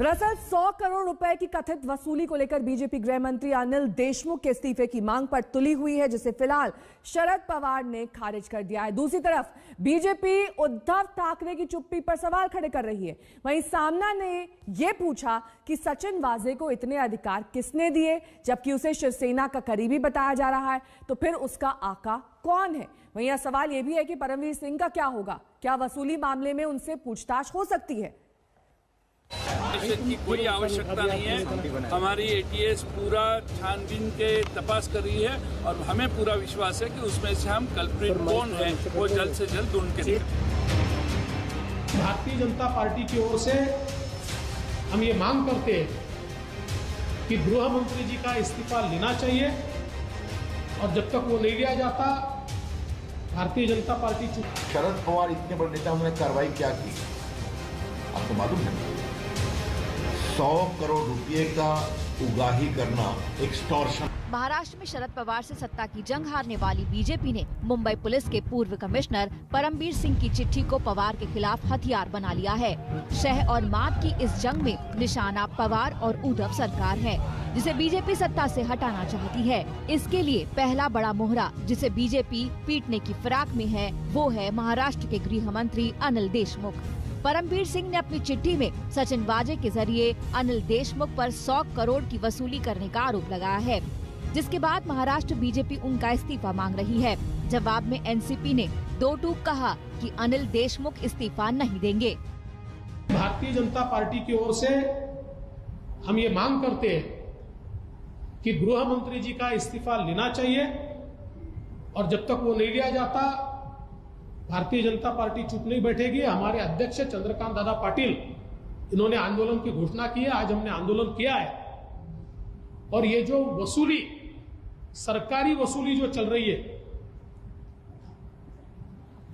दरअसल 100 करोड़ रुपए की कथित वसूली को लेकर बीजेपी गृह मंत्री अनिल देशमुख के इस्तीफे की मांग पर तुली हुई है, जिसे फिलहाल शरद पवार ने खारिज कर दिया है। दूसरी तरफ बीजेपी उद्धव ठाकरे की चुप्पी पर सवाल खड़े कर रही है। वहीं सामना ने यह पूछा कि सचिन वाजे को इतने अधिकार किसने दिए, जबकि उसे शिवसेना का करीबी बताया जा रहा है, तो फिर उसका आका कौन है। वहीं यह सवाल यह भी है कि परमवीर सिंह का क्या होगा, क्या वसूली मामले में उनसे पूछताछ हो सकती है। की कोई आवश्यकता नहीं है। हमारी एटीएस पूरा छानबीन के तपास कर रही है और हमें पूरा विश्वास है कि उसमें से हम कल्प्रिट कौन है वो जल्द से जल्द ढूंढ के निकालेंगे। भारतीय जनता पार्टी की ओर से हम ये मांग करते हैं कि गृह मंत्री जी का इस्तीफा लेना चाहिए और जब तक वो नहीं लिया जाता भारतीय जनता पार्टी शरद पवार इतने बड़े नेता, उन्होंने कार्रवाई क्या की आपको मालूम है? 100 करोड़ रुपए का उगाही करना, एक्सटॉर्शन। महाराष्ट्र में शरद पवार से सत्ता की जंग हारने वाली बीजेपी ने मुंबई पुलिस के पूर्व कमिश्नर परमवीर सिंह की चिट्ठी को पवार के खिलाफ हथियार बना लिया है। शह और मात की इस जंग में निशाना पवार और उद्धव सरकार है, जिसे बीजेपी सत्ता से हटाना चाहती है। इसके लिए पहला बड़ा मोहरा जिसे बीजेपी पीटने की फिराक में है, वो है महाराष्ट्र के गृह मंत्री अनिल देशमुख। परमवीर सिंह ने अपनी चिट्ठी में सचिन वाजे के जरिए अनिल देशमुख पर 100 करोड़ की वसूली करने का आरोप लगाया है, जिसके बाद महाराष्ट्र बीजेपी उनका इस्तीफा मांग रही है। जवाब में एनसीपी ने दो टूक कहा कि अनिल देशमुख इस्तीफा नहीं देंगे। भारतीय जनता पार्टी की ओर से हम ये मांग करते हैं कि गृह मंत्री जी का इस्तीफा लेना चाहिए और जब तक वो नहीं लिया जाता भारतीय जनता पार्टी चुप नहीं बैठेगी। हमारे अध्यक्ष चंद्रकांत दादा पाटिल, इन्होंने आंदोलन की घोषणा की है, आज हमने आंदोलन किया है और ये जो वसूली, सरकारी वसूली जो चल रही है,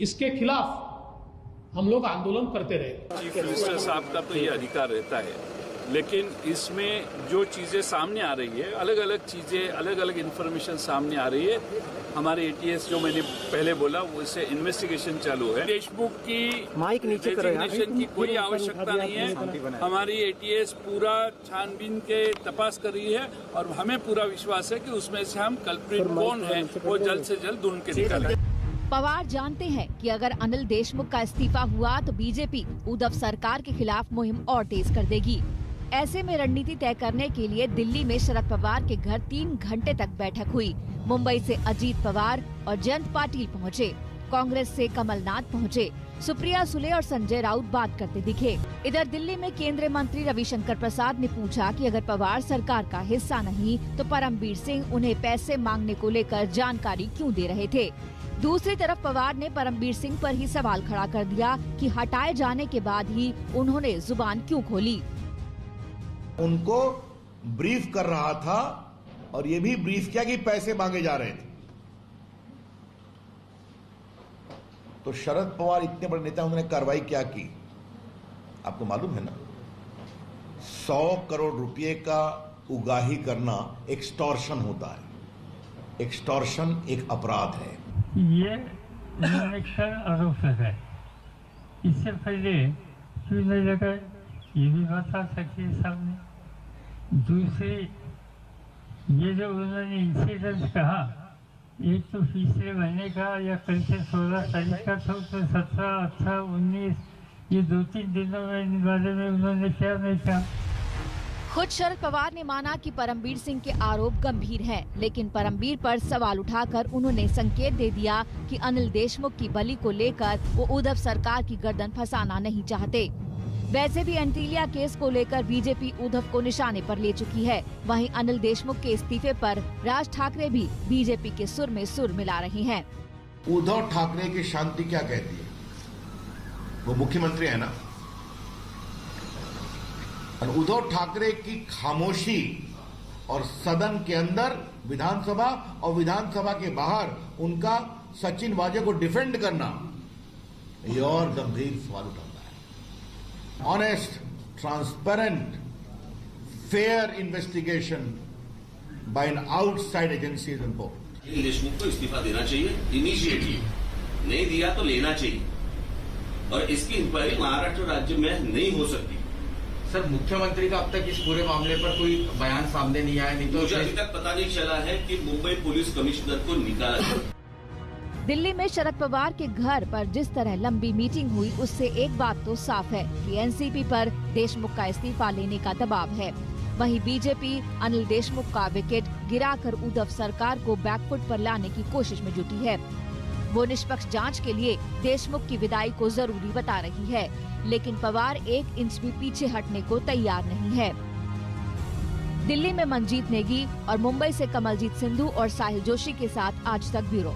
इसके खिलाफ हम लोग आंदोलन करते रहे। चीफ मिनिस्टर साहब का तो ये अधिकार रहता है, लेकिन इसमें जो चीजें सामने आ रही है, अलग अलग चीजें, अलग अलग इन्फॉर्मेशन सामने आ रही है। हमारे एटीएस जो मैंने पहले बोला, वो इससे इन्वेस्टिगेशन चालू है। देशमुख की रेजिग्नेशन की कोई आवश्यकता नहीं है। हमारी एटीएस पूरा छानबीन के तपास कर रही है और हमें पूरा विश्वास है कि उसमें से हम कल्प्रिट कौन है वो जल्द से जल्द ढूंढ के निकालेंगे। पवार जानते हैं कि अगर अनिल देशमुख का इस्तीफा हुआ तो बीजेपी उद्धव सरकार के खिलाफ मुहिम और तेज कर देगी। ऐसे में रणनीति तय करने के लिए दिल्ली में शरद पवार के घर 3 घंटे तक बैठक हुई। मुंबई से अजीत पवार और जयंत पाटिल पहुंचे, कांग्रेस से कमलनाथ पहुंचे, सुप्रिया सुले और संजय राउत बात करते दिखे। इधर दिल्ली में केंद्रीय मंत्री रविशंकर प्रसाद ने पूछा कि अगर पवार सरकार का हिस्सा नहीं तो परमवीर सिंह उन्हें पैसे मांगने को लेकर जानकारी क्यों दे रहे थे। दूसरी तरफ पवार ने परमवीर सिंह पर ही सवाल खड़ा कर दिया कि हटाए जाने के बाद ही उन्होंने जुबान क्यों खोली। उनको ब्रीफ कर रहा था और ये भी ब्रीफ किया कि पैसे मांगे जा रहे थे। तो शरद पवार इतने बड़े नेता, उन्होंने कार्रवाई क्या की आपको मालूम है ना? 100 करोड़ रुपए का उगाही करना एक्सटॉर्शन होता है। एक्सटॉर्शन एक अपराध है। ये आरोप है। इससे पहले क्यों नहीं लगा ये भी बता सकते सामने। दूसरी, ये जो उन्होंने इंसिडेंट कहा, एक तो पिछले महीने का या कल से 16 तारीख का था, तो 17, 18, 19 ये 2-3 दिनों में इन बारे में उन्होंने क्या नहीं कहा। खुद शरद पवार ने माना कि परमवीर सिंह के आरोप गंभीर हैं, लेकिन परमवीर पर सवाल उठाकर उन्होंने संकेत दे दिया कि अनिल देशमुख की बलि को लेकर वो उद्धव सरकार की गर्दन फंसाना नहीं चाहते। वैसे भी एंटीलिया केस को लेकर बीजेपी उद्धव को निशाने पर ले चुकी है। वहीं अनिल देशमुख के इस्तीफे पर राज ठाकरे भी बीजेपी के सुर में सुर मिला रहे हैं। उद्धव ठाकरे की शांति क्या कहती है? वो मुख्यमंत्री है ना। और उद्धव ठाकरे की खामोशी और सदन के अंदर विधानसभा और विधानसभा के बाहर उनका सचिन वाजे को डिफेंड करना, ये और गंभीर सवाल उठाता है। Honest, transparent, fair investigation by an outside agency is important. Deshmukh को इस्तीफा देना चाहिए इमीडिएटली, नहीं दिया तो लेना चाहिए और इसकी इंक्वायरी महाराष्ट्र राज्य में नहीं हो सकती। सर, मुख्यमंत्री का अब तक इस पूरे मामले पर कोई बयान सामने नहीं आया, नहीं तो मुझे अभी तक पता नहीं चला है कि मुंबई पुलिस कमिश्नर को निकाला गया। दिल्ली में शरद पवार के घर पर जिस तरह लंबी मीटिंग हुई, उससे एक बात तो साफ है कि एनसीपी पर देशमुख का इस्तीफा लेने का दबाव है। वहीं बीजेपी अनिल देशमुख का विकेट गिराकर उद्धव सरकार को बैकफुट पर लाने की कोशिश में जुटी है। वो निष्पक्ष जांच के लिए देशमुख की विदाई को जरूरी बता रही है, लेकिन पवार 1 इंच भी पीछे हटने को तैयार नहीं है। दिल्ली में मनजीत नेगी और मुंबई से कमलजीत सिंधु और साहिल जोशी के साथ आज तक ब्यूरो।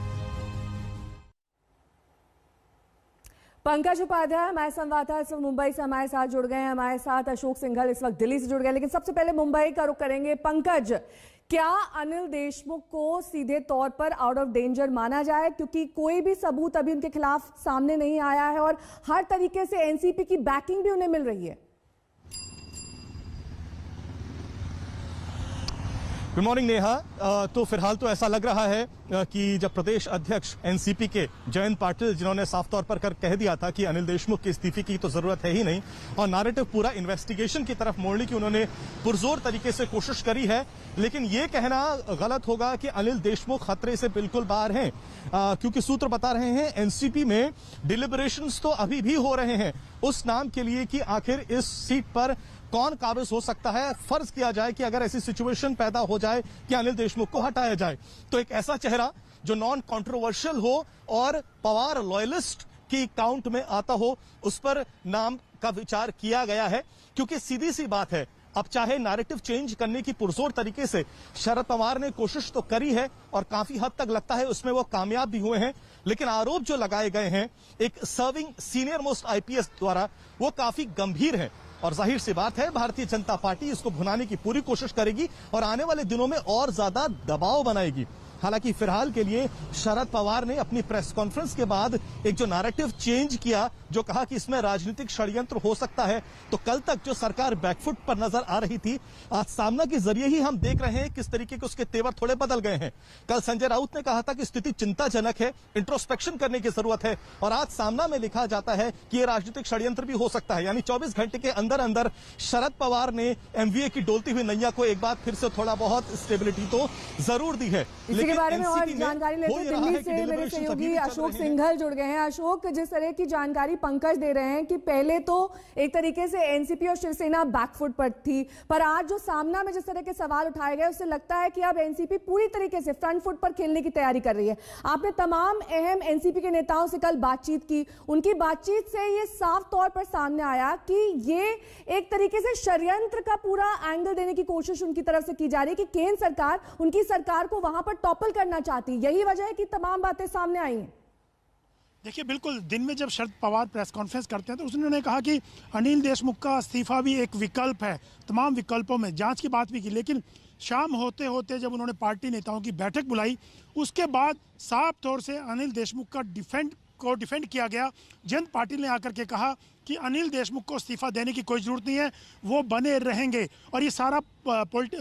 पंकज उपाध्याय हमारे संवाददाता इस वक्त मुंबई से हमारे साथ जुड़ गए हैं। हमारे साथ अशोक सिंघल इस वक्त दिल्ली से जुड़ गए, लेकिन सबसे पहले मुंबई का रुख करेंगे। पंकज, क्या अनिल देशमुख को सीधे तौर पर आउट ऑफ डेंजर माना जाए, क्योंकि कोई भी सबूत अभी उनके खिलाफ सामने नहीं आया है और हर तरीके से एनसीपी की बैकिंग भी उन्हें मिल रही है? Good morning Neha. तो फिलहाल तो ऐसा लग रहा है कि जब प्रदेश अध्यक्ष एनसीपी के जयंत पाटिल, जिन्होंने साफ तौर पर कह दिया था कि अनिल देशमुख के इस्तीफे की तो जरूरत है ही नहीं, और नैरेटिव पूरा इन्वेस्टिगेशन की तरफ मोड़ने की उन्होंने पुरजोर तरीके से कोशिश करी है, लेकिन ये कहना गलत होगा कि अनिल देशमुख खतरे से बिल्कुल बाहर हैं, क्योंकि सूत्र बता रहे हैं एनसीपी में डिलिबरेशंस तो अभी भी हो रहे हैं उस नाम के लिए कि आखिर इस सीट पर कौन काबिज हो सकता है। फर्ज किया जाए कि अगर ऐसी सिचुएशन पैदा हो जाए कि अनिल देशमुख को हटाया जाए, तो एक ऐसा चेहरा जो नॉन कंट्रोवर्शियल हो और पवार लॉयलिस्ट की काउंट में आता हो, उस पर नाम का विचार किया गया है। क्योंकि सीधी सी बात है, अब चाहे नैरेटिव चेंज करने की पुरजोर तरीके से शरद पवार ने कोशिश तो करी है और काफी हद तक लगता है उसमें वो कामयाब भी हुए हैं, लेकिन आरोप जो लगाए गए हैं एक सर्विंग सीनियर मोस्ट आईपीएस द्वारा, वो काफी गंभीर है। और जाहिर सी बात है, भारतीय जनता पार्टी इसको भुनाने की पूरी कोशिश करेगी और आने वाले दिनों में और ज्यादा दबाव बनाएगी। हालांकि फिलहाल के लिए शरद पवार ने अपनी प्रेस कॉन्फ्रेंस के बाद एक जो नैरेटिव चेंज किया, जो कहा कि इसमें राजनीतिक षड्यंत्र हो सकता है, तो कल तक जो सरकार बैकफुट पर नजर आ रही थी, आज सामना के जरिए ही हम देख रहे हैं किस तरीके के उसके तेवर थोड़े बदल गए हैं। कल संजय राउत ने कहा था कि स्थिति चिंताजनक है, इंट्रोस्पेक्शन करने की जरूरत है, और आज सामना में लिखा जाता है कि ये राजनीतिक षड्यंत्र भी हो सकता है। यानी 24 घंटे के अंदर अंदर शरद पवार ने एमवीए की डोलती हुई नैया को एक बार फिर से थोड़ा बहुत स्टेबिलिटी तो जरूर दी है। के बारे में और जानकारी लेते हैं, दिल्ली से मेरे सहयोगी अशोक सिंघल जुड़ गए हैं। अशोक, जिस तरह की जानकारी पंकज दे रहे हैं कि पहले तो एक तरीके से एनसीपी और शिवसेना बैकफुट पर थी, पर आज जो सामना में जिस तरह के सवाल उठाए गए, उससे लगता है कि अब एनसीपी पूरी तरीके से फ्रंट फुट पर खेलने की तैयारी कर रही है। आपने तमाम अहम एनसीपी के नेताओं से कल बातचीत की, उनकी बातचीत से ये साफ तौर पर सामने आया कि ये एक तरीके से षड्यंत्र का पूरा एंगल देने की कोशिश उनकी तरफ से की जा रही है कि केंद्र सरकार उनकी सरकार को वहां पर टॉपल करना चाहती। यही वजह है कि तमाम बातें सामने आई हैं। देखिए, बिल्कुल दिन में जब शरद पवार प्रेस कॉन्फ्रेंस करते हैं तो उन्होंने कहा कि अनिल देशमुख का इस्तीफा भी एक विकल्प है, तमाम विकल्पों में जांच की बात भी की। लेकिन शाम होते होते जब उन्होंने पार्टी नेताओं की बैठक बुलाई, उसके बाद साफ तौर से अनिल देशमुख का डिफेंड किया गया। जयंत पाटिल ने आकर के कहा कि अनिल देशमुख को इस्तीफा देने की कोई जरूरत नहीं है, वो बने रहेंगे, और ये सारा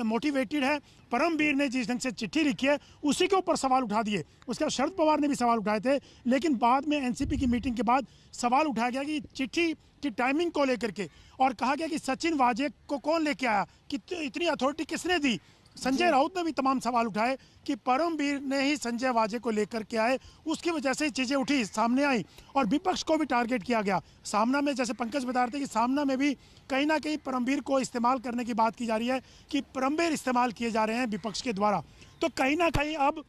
मोटिवेटेड है। परमवीर ने जिस ढंग से चिट्ठी लिखी है उसी के ऊपर सवाल उठा दिए। उसके बाद शरद पवार ने भी सवाल उठाए थे, लेकिन बाद में एनसीपी की मीटिंग के बाद सवाल उठाया गया कि चिट्ठी की टाइमिंग को लेकर के, और कहा गया कि सचिन वाजे को कौन लेके आया, कि इतनी अथॉरिटी किसने दी। संजय राउत ने भी तमाम सवाल उठाए कि परमवीर ने ही संजय वाजे को लेकर के आए, उसकी वजह से चीज़ें उठी, सामने आई, और विपक्ष को भी टारगेट किया गया। सामना में जैसे पंकज बता रहे थे कि सामना में भी कहीं ना कहीं परमवीर को इस्तेमाल करने की बात की जा रही है कि परमवीर इस्तेमाल किए जा रहे हैं विपक्ष के द्वारा। तो कहीं ना कहीं अब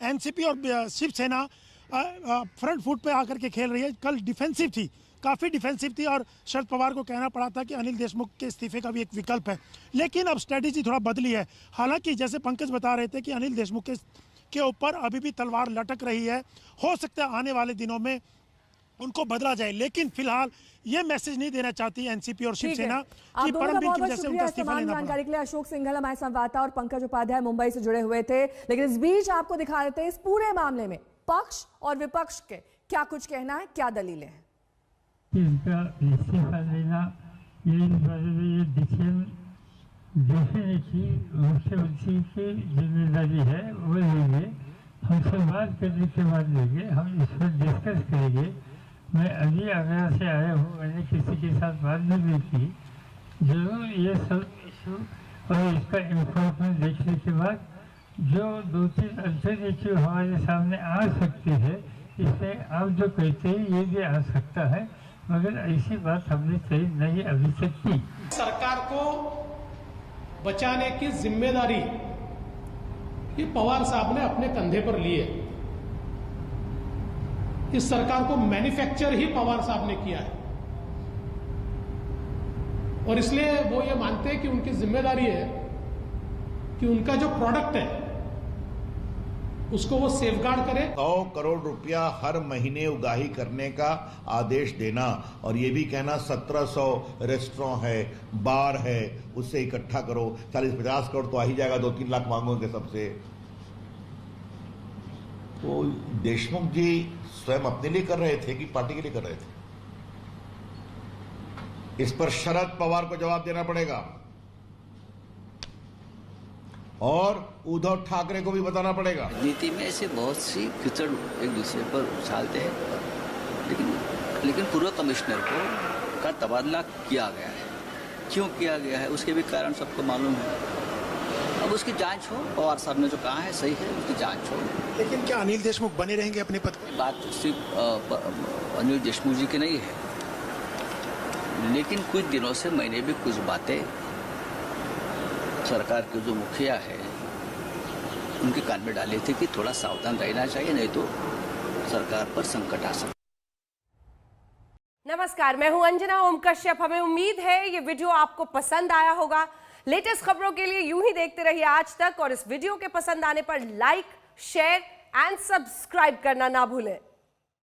एनसीपी और शिवसेना फ्रंट फुट पे आकर के खेल रही है। कल डिफेंसिव थी, काफ़ी डिफेंसिव थी, और शरद पवार को कहना पड़ा था कि अनिल देशमुख के इस्तीफे का भी एक विकल्प है। लेकिन अब स्ट्रेटेजी थोड़ा बदली है। हालांकि जैसे पंकज बता रहे थे कि अनिल देशमुख के ऊपर अभी भी तलवार लटक रही है, हो सकता है आने वाले दिनों में उनको बदला जाए, लेकिन फिलहाल ये मैसेज नहीं देना चाहती एनसीपी और शिवसेना कि परमवीर की वजह से उनका इस्तीफा लेना पड़ा। जानकारी के लिए अशोक सिंघल हमारे संवाददाता और पंकज उपाध्याय मुंबई से जुड़े हुए थे। लेकिन इस बीच आपको दिखा देते हैं इस पूरे मामले में पक्ष और विपक्ष के क्या कुछ कहना है, क्या दलीलें हैं। इनका इस्तीफा लेना ये डिसीजन डेफिनेटली मुख्यमंत्री की जिम्मेदारी है, वो लेंगे। हमसे बात करने के बाद लेंगे, हम इस पर डिस्कस करेंगे मैं अभी आगरा से आया हूँ, मैंने किसी के साथ बात भी की। जरूर ये सब इशू और इसका इन्फोर्समेंट देखने के बाद जो 2-3 अल्टरनेटिव हमारे सामने आ सकती है, इसमें आप जो कहते हैं ये भी आ सकता है, मगर ऐसी बात हमने कही नहीं अभी तक की। सरकार को बचाने की जिम्मेदारी ये पवार साहब ने अपने कंधे पर ली है। इस सरकार को मैन्युफैक्चर ही पवार साहब ने किया है और इसलिए वो ये मानते हैं कि उनकी जिम्मेदारी है कि उनका जो प्रोडक्ट है उसको वो सेफगार्ड करें। 100 करोड़ रुपया हर महीने उगाही करने का आदेश देना और ये भी कहना 1700 रेस्टोरेंट है, बार है, उससे इकट्ठा करो, 40-50 करोड़ तो आ ही जाएगा, 2-3 लाख मांगोगे सबसे। तो देशमुख जी स्वयं अपने लिए कर रहे थे कि पार्टी के लिए कर रहे थे? इस पर शरद पवार को जवाब देना पड़ेगा और उद्धव ठाकरे को भी बताना पड़ेगा। नीति में ऐसे बहुत सी कीचड़ एक दूसरे पर उछालते हैं, लेकिन पूर्व कमिश्नर का तबादला किया गया है। क्यों किया गया है उसके भी कारण सबको मालूम है। अब उसकी जांच हो, पवार साहब ने जो कहा है सही है, उसकी जांच हो। लेकिन क्या अनिल देशमुख बने रहेंगे अपने पद पर? बात सिर्फ अनिल देशमुख जी की नहीं है, लेकिन कुछ दिनों से मैंने भी कुछ बातें सरकार के जो मुखिया है उनके कान में डाली थी कि थोड़ा सावधान रहना चाहिए, नहीं तो सरकार पर संकट आ सकता। नमस्कार, मैं हूं अंजना ओम कश्यप। हमें उम्मीद है ये वीडियो आपको पसंद आया होगा। लेटेस्ट खबरों के लिए यूं ही देखते रहिए आज तक और इस वीडियो के पसंद आने पर लाइक, शेयर एंड सब्सक्राइब करना ना भूलें।